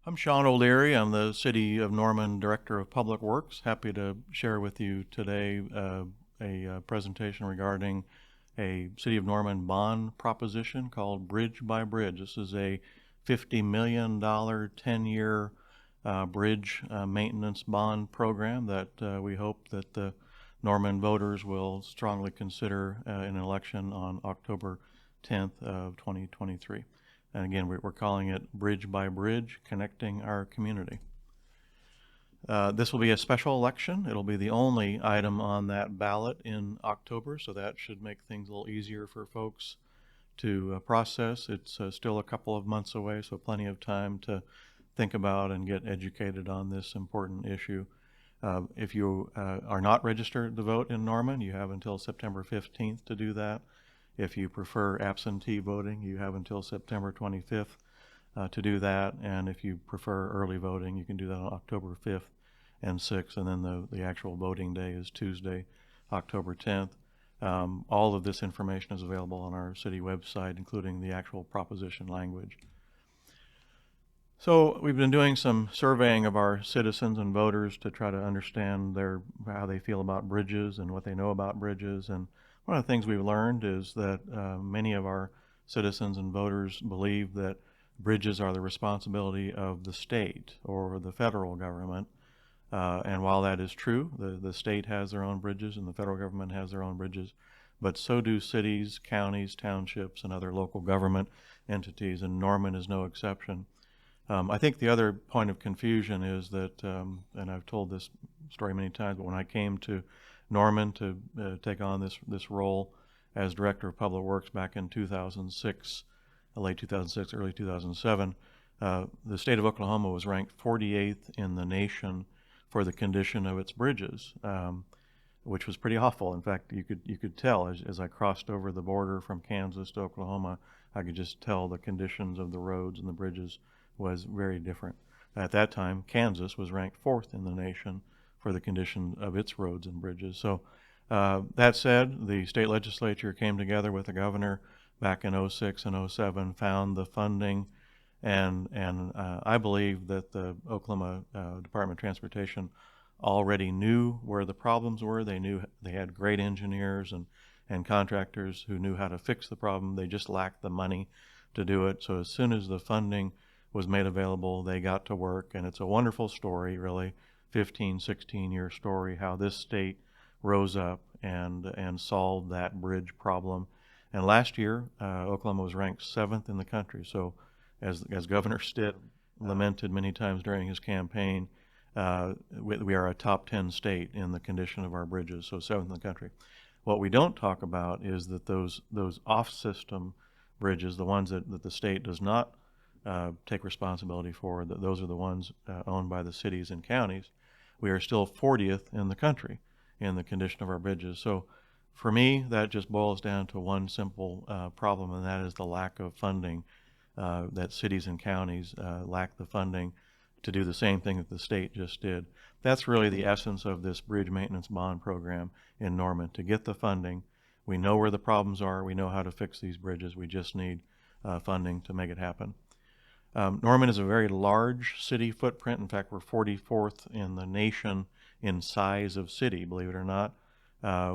I'm Shawn O'Leary. I'm the City of Norman Director of Public Works. Happy to share with you today a presentation regarding a City of Norman bond proposition called Bridge by Bridge. This is a $50 million 10-year bridge maintenance bond program that we hope that the Norman voters will strongly consider in an election on October 10th of 2023. And again, we're calling it Bridge by Bridge, connecting our community. This will be a special election. It'll be the only item on that ballot in October, so that should make things a little easier for folks to process. It's still a couple of months away, so plenty of time to think about and get educated on this important issue. If you are not registered to vote in Norman, you have until September 15th to do that. If you prefer absentee voting, you have until September 25th to do that. And if you prefer early voting, you can do that on October 5th and 6th. And then the actual voting day is Tuesday, October 10th. All of this information is available on our city website, including the actual proposition language. So we've been doing some surveying of our citizens and voters to try to understand how they feel about bridges and what they know about bridges. And one of the things we've learned is that many of our citizens and voters believe that bridges are the responsibility of the state or the federal government. And while that is true, the state has their own bridges and the federal government has their own bridges, but so do cities, counties, townships, and other local government entities, and Norman is no exception. I think the other point of confusion is that, and I've told this story many times, but when I came to Norman to take on this role as Director of Public Works back in 2006, late 2006, early 2007, the state of Oklahoma was ranked 48th in the nation for the condition of its bridges, which was pretty awful. In fact, you could tell as I crossed over the border from Kansas to Oklahoma, I could just tell the conditions of the roads and the bridges was very different. At that time, Kansas was ranked 4th in the nation for the condition of its roads and bridges. So that said, the state legislature came together with the governor back in 06 and 07, found the funding, and I believe that the Oklahoma Department of Transportation already knew where the problems were. They knew they had great engineers and contractors who knew how to fix the problem. They just lacked the money to do it. So as soon as the funding was made available, they got to work, and it's a wonderful story, really, 15, 16-year story, how this state rose up and solved that bridge problem. And last year, Oklahoma was ranked 7th in the country. So as Governor Stitt lamented many times during his campaign, we are a top 10 state in the condition of our bridges, so 7th in the country. What we don't talk about is that those off-system bridges, the ones that the state does not take responsibility for, those are the ones owned by the cities and counties, we are still 40th in the country in the condition of our bridges. So for me, that just boils down to one simple problem, and that is the lack of funding, that cities and counties lack the funding to do the same thing that the state just did. That's really the essence of this bridge maintenance bond program in Norman, to get the funding. We know where the problems are. We know how to fix these bridges. We just need funding to make it happen. Norman is a very large city footprint. In fact, we're 44th in the nation in size of city, believe it or not,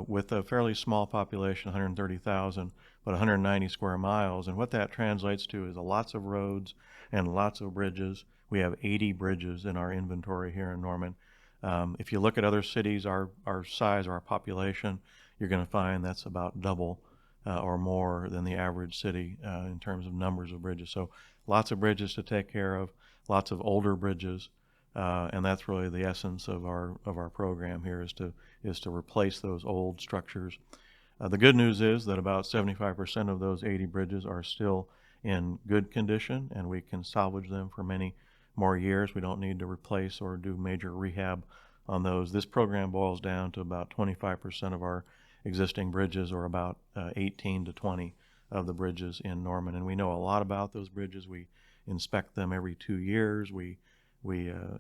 with a fairly small population, 130,000, but 190 square miles. And what that translates to is lots of roads and lots of bridges. We have 80 bridges in our inventory here in Norman. If you look at other cities, our size, our population, you're going to find that's about double or more than the average city in terms of numbers of bridges. So lots of bridges to take care of, lots of older bridges, and that's really the essence of our program here, is to replace those old structures. The good news is that about 75% of those 80 bridges are still in good condition, and we can salvage them for many more years. We don't need to replace or do major rehab on those. This program boils down to about 25% of our existing bridges, or about 18 to 20 of the bridges in Norman. And we know a lot about those bridges. We inspect them every 2 years. We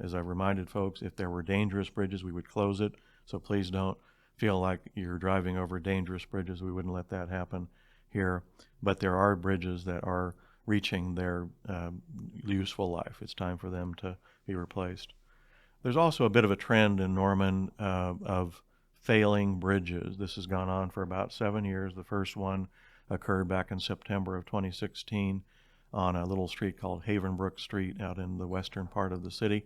as I've reminded folks, if there were dangerous bridges, we would close it. So please don't feel like you're driving over dangerous bridges. We wouldn't let that happen here. But there are bridges that are reaching their useful life. It's time for them to be replaced. There's also a bit of a trend in Norman of failing bridges. This has gone on for about 7 years. The first one occurred back in September of 2016 on a little street called Havenbrook Street out in the western part of the city.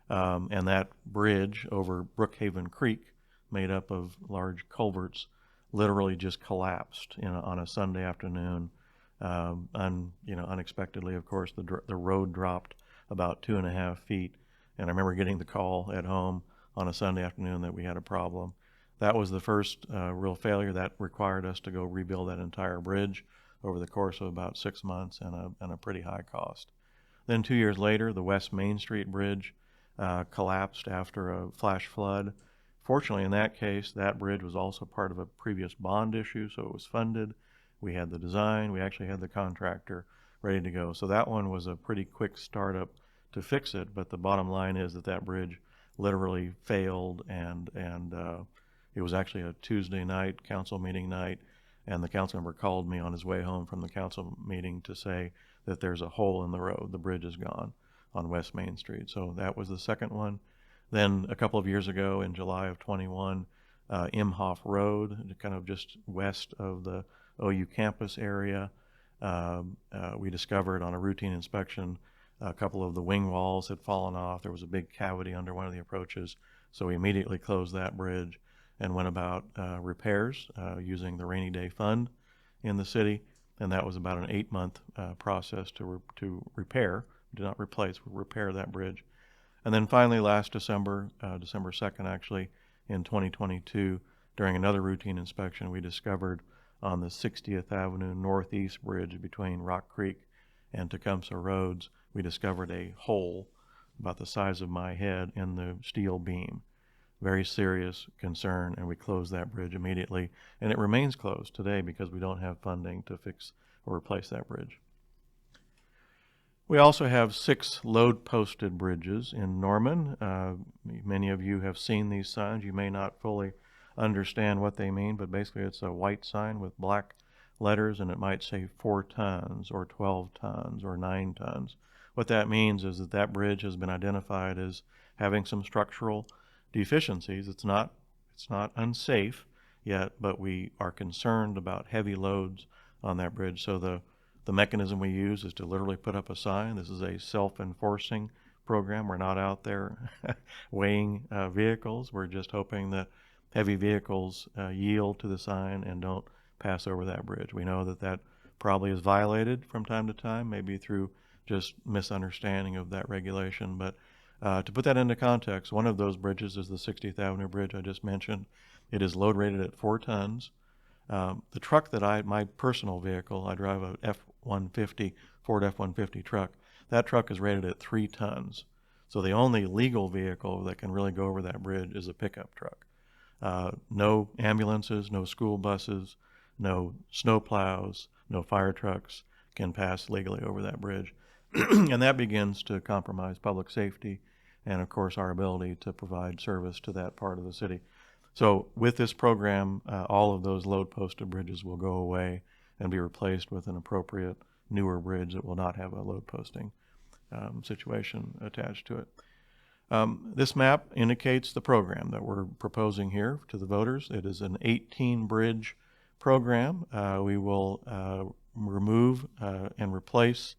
And that bridge over Brookhaven Creek, made up of large culverts, literally just collapsed on a Sunday afternoon. Unexpectedly, of course, the road dropped about 2.5 feet. And I remember getting the call at home on a Sunday afternoon that we had a problem. That was the first real failure. That required us to go rebuild that entire bridge over the course of about 6 months and a pretty high cost. Then 2 years later, the West Main Street Bridge collapsed after a flash flood. Fortunately, in that case, that bridge was also part of a previous bond issue, so it was funded. We had the design. We actually had the contractor ready to go. So that one was a pretty quick startup to fix it, but the bottom line is that bridge literally failed, and it was actually a Tuesday night, council meeting night, and the council member called me on his way home from the council meeting to say that there's a hole in the road. The bridge is gone on West Main Street. So that was the second one. Then a couple of years ago, in July of 21, Imhoff Road, kind of just west of the OU campus area, we discovered on a routine inspection a couple of the wing walls had fallen off. There was a big cavity under one of the approaches, so we immediately closed that bridge and went about repairs using the rainy day fund in the city, and that was about an 8-month process to repair, do not replace, repair that bridge. And then finally last December, December 2nd actually, in 2022, during another routine inspection, we discovered on the 60th Avenue Northeast Bridge between Rock Creek and Tecumseh Roads, we discovered a hole about the size of my head in the steel beam. Very serious concern, and we closed that bridge immediately. And it remains closed today because we don't have funding to fix or replace that bridge. We also have 6 load-posted bridges in Norman. Many of you have seen these signs. You may not fully understand what they mean, but basically it's a white sign with black letters, and it might say 4 tons or 12 tons or 9 tons. What that means is that bridge has been identified as having some structural deficiencies. It's not unsafe yet, but we are concerned about heavy loads on that bridge. So the mechanism we use is to literally put up a sign. This is a self-enforcing program. We're not out there weighing vehicles. We're just hoping that heavy vehicles yield to the sign and don't pass over that bridge. We know that probably is violated from time to time, maybe through just misunderstanding of that regulation. But to put that into context, one of those bridges is the 60th Avenue Bridge I just mentioned. It is load rated at 4 tons. The truck my personal vehicle, I drive a F-150, Ford F-150 truck. That truck is rated at 3 tons. So the only legal vehicle that can really go over that bridge is a pickup truck. No ambulances, no school buses, no snow plows, no fire trucks can pass legally over that bridge. And that begins to compromise public safety and, of course, our ability to provide service to that part of the city. So with this program, all of those load-posted bridges will go away and be replaced with an appropriate newer bridge that will not have a load posting situation attached to it. This map indicates the program that we're proposing here to the voters. It is an 18-bridge program. We will remove and replace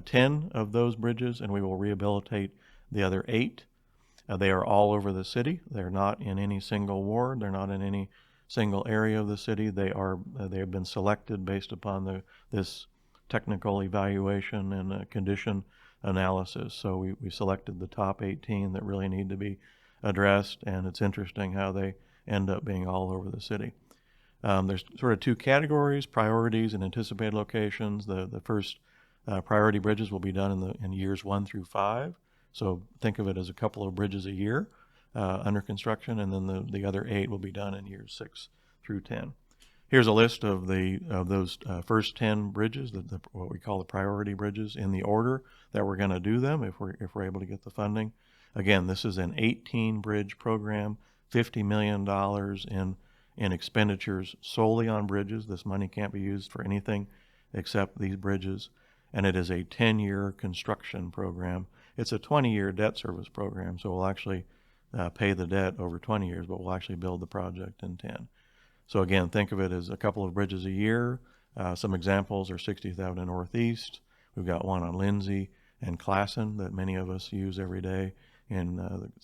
10 of those bridges, and we will rehabilitate the other 8. They are all over the city. They're not in any single ward. They're not in any single area of the city. They have been selected based upon this technical evaluation and condition analysis. So we selected the top 18 that really need to be addressed, and it's interesting how they end up being all over the city. There's sort of 2 categories: priorities and anticipated locations. The first priority bridges will be done in years 1 through 5. So think of it as a couple of bridges a year under construction, and then the other 8 will be done in years 6 through 10. Here's a list of those first 10 bridges, what we call the priority bridges, in the order that we're going to do them if we're able to get the funding. Again, this is an 18-bridge program, $50 million in expenditures solely on bridges. This money can't be used for anything except these bridges. and it is a 10-year construction program. It's a 20-year debt service program, so we'll actually pay the debt over 20 years, but we'll actually build the project in 10. So again, think of it as a couple of bridges a year. Some examples are 60th Avenue Northeast. We've got one on Lindsay and Classen that many of us use every day in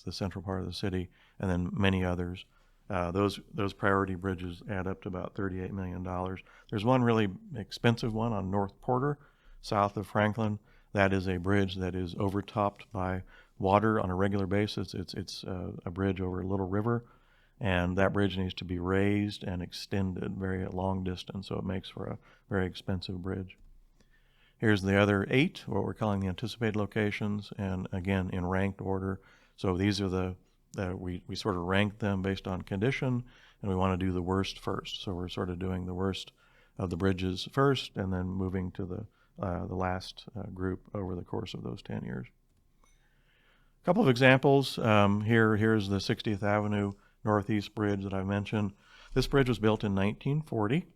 the central part of the city, and then many others. Those priority bridges add up to about $38 million. There's one really expensive one on North Porter, south of Franklin. That is a bridge that is overtopped by water on a regular basis. It's a bridge over a little river, and that bridge needs to be raised and extended very long distance, so it makes for a very expensive bridge. Here's the other 8, what we're calling the anticipated locations, and again in ranked order. So these are we sort of rank them based on condition, and we want to do the worst first. So we're sort of doing the worst of the bridges first, and then moving to the last group over the course of those 10 years. A couple of examples. Here's the 60th Avenue Northeast Bridge that I mentioned. This bridge was built in 1940,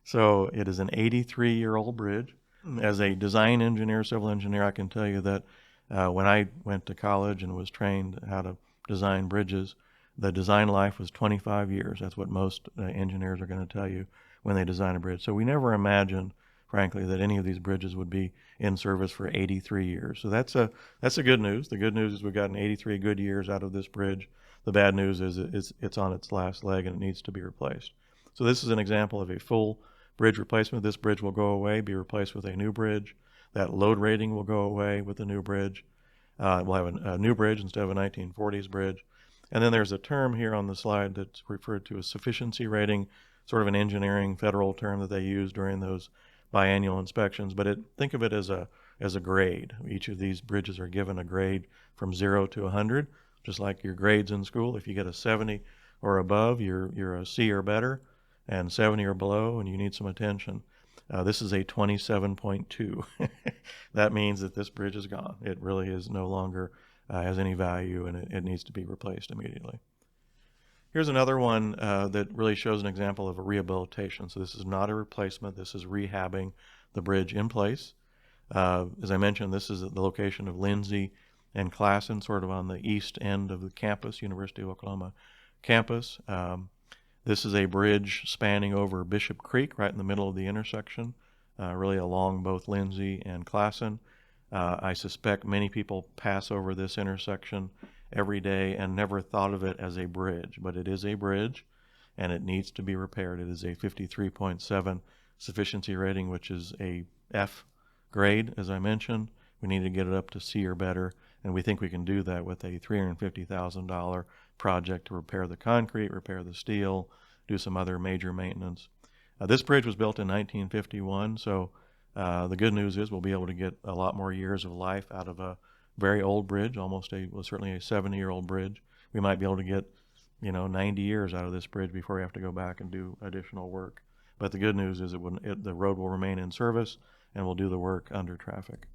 so it is an 83-year-old bridge. As a design engineer, civil engineer, I can tell you that when I went to college and was trained how to design bridges, the design life was 25 years. That's what most engineers are going to tell you when they design a bridge. So we never imagined, frankly, that any of these bridges would be in service for 83 years. So that's the good news. The good news is we've gotten 83 good years out of this bridge. The bad news is it's on its last leg and it needs to be replaced. So this is an example of a full bridge replacement. This bridge will go away, be replaced with a new bridge. That load rating will go away with the new bridge. We'll have a new bridge instead of a 1940s bridge. And then there's a term here on the slide that's referred to as sufficiency rating, sort of an engineering federal term that they use during those biannual inspections. But think of it as a grade. Each of these bridges are given a grade from 0 to 100, just like your grades in school. If you get a 70 or above, you're a C or better, and 70 or below, and you need some attention. This is a 27.2. That means that this bridge is gone. It really is no longer has any value, and it needs to be replaced immediately. Here's another one that really shows an example of a rehabilitation. So this is not a replacement. This is rehabbing the bridge in place. As I mentioned, this is the location of Lindsay and Classen, sort of on the east end of the campus, University of Oklahoma campus. This is a bridge spanning over Bishop Creek, right in the middle of the intersection, really along both Lindsay and Classen. I suspect many people pass over this intersection every day and never thought of it as a bridge, but it is a bridge and it needs to be repaired. It is a 53.7 sufficiency rating, which is a F grade, as I mentioned. We need to get it up to C or better, and we think we can do that with a $350,000 project to repair the concrete, repair the steel, do some other major maintenance. This bridge was built in 1951, so the good news is we'll be able to get a lot more years of life out of a very old bridge, certainly a 70-year-old bridge. We might be able to get 90 years out of this bridge before we have to go back and do additional work. But the good news is the road will remain in service and we'll do the work under traffic.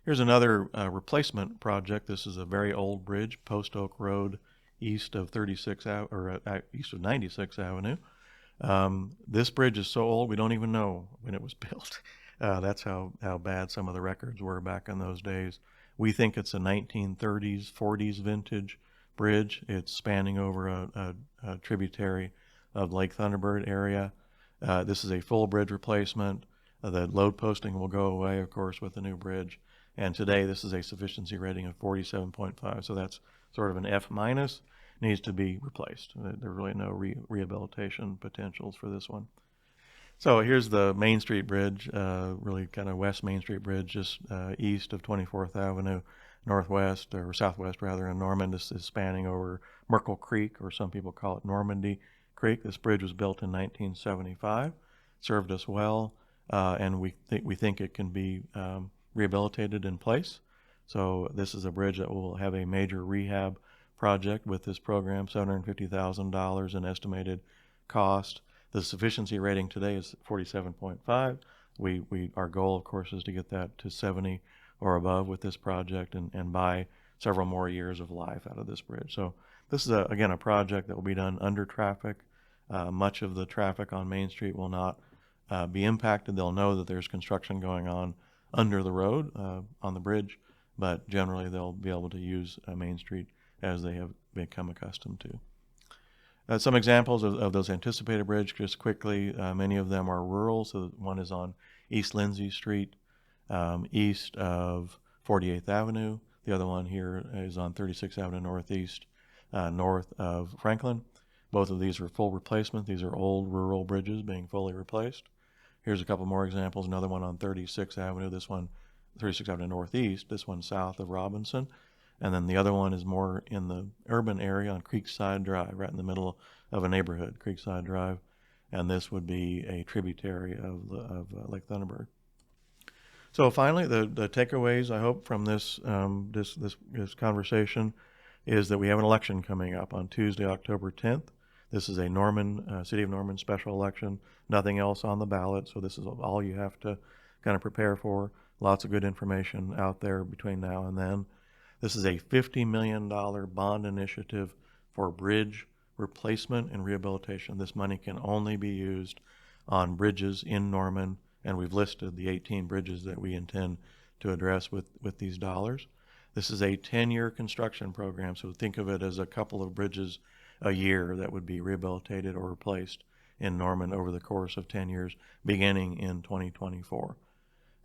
Here's another replacement project. This is a very old bridge, Post Oak Road, east of 96 or east of 96 Avenue. This bridge is so old we don't even know when it was built. That's how bad some of the records were back in those days. We think it's a 1930s, 40s vintage bridge. It's spanning over a tributary of Lake Thunderbird area. This is a full bridge replacement. The load posting will go away, of course, with the new bridge. And today this is a sufficiency rating of 47.5, so that's sort of an F minus, needs to be replaced. There are really no rehabilitation potentials for this one. So here's the Main Street Bridge, really kind of West Main Street Bridge, just east of 24th Avenue, northwest, or southwest rather, in Norman. This is spanning over Merkle Creek, or some people call it Normandy Creek. This bridge was built in 1975, served us well, and we think it can be rehabilitated in place. So this is a bridge that will have a major rehab project with this program, $750,000 in estimated cost. The sufficiency rating today is 47.5. Our goal, of course, is to get that to 70 or above with this project and buy several more years of life out of this bridge. So this is, again, a project that will be done under traffic. Much of the traffic on Main Street will not be impacted. They'll know that there's construction going on under the road on the bridge, but generally they'll be able to use Main Street as they have become accustomed to. Some examples of those anticipated bridges, just quickly. Many of them are rural, so one is on East Lindsay Street, east of 48th Avenue. The other one here is on 36th Avenue Northeast, north of Franklin. Both of these are full replacement. These are old rural bridges being fully replaced. Here's a couple more examples. Another one on 36th Avenue. This one, 36th Avenue Northeast. This one south of Robinson. And then the other one is more in the urban area on Creekside Drive, right in the middle of a neighborhood, Creekside Drive. And this would be a tributary of Lake Thunderbird. So finally, the takeaways I hope from this conversation is that we have an election coming up on Tuesday, October 10th. This is a City of Norman special election. Nothing else on the ballot, so this is all you have to kind of prepare for. Lots of good information out there between now and then. This is a $50 million bond initiative for bridge replacement and rehabilitation. This money can only be used on bridges in Norman, and we've listed the 18 bridges that we intend to address with these dollars. This is a 10-year construction program, so think of it as a couple of bridges a year that would be rehabilitated or replaced in Norman over the course of 10 years, beginning in 2024.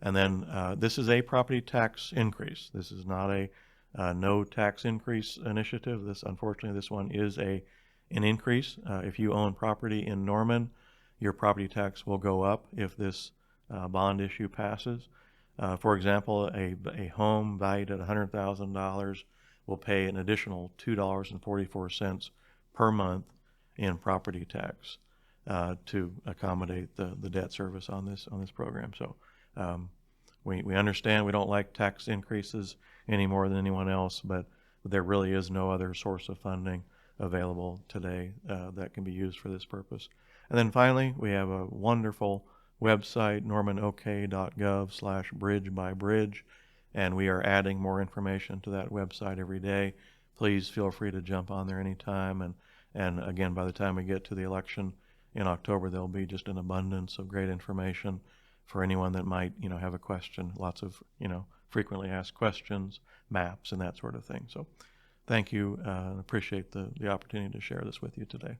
And then this is a property tax increase. This is not a no tax increase initiative. Unfortunately, this one is an increase. If you own property in Norman, your property tax will go up if this bond issue passes. For example, a home valued at $100,000 will pay an additional $2.44 per month in property tax to accommodate the debt service on this program. So we understand we don't like tax increases any more than anyone else, but there really is no other source of funding available today that can be used for this purpose. And then finally, we have a wonderful website, normanok.gov/bridge-by-bridge, and we are adding more information to that website every day. Please feel free to jump on there anytime. And again, by the time we get to the election in October, there'll be just an abundance of great information for anyone that might, have a question. Lots of, frequently asked questions, maps, and that sort of thing. So thank you, and appreciate the opportunity to share this with you today.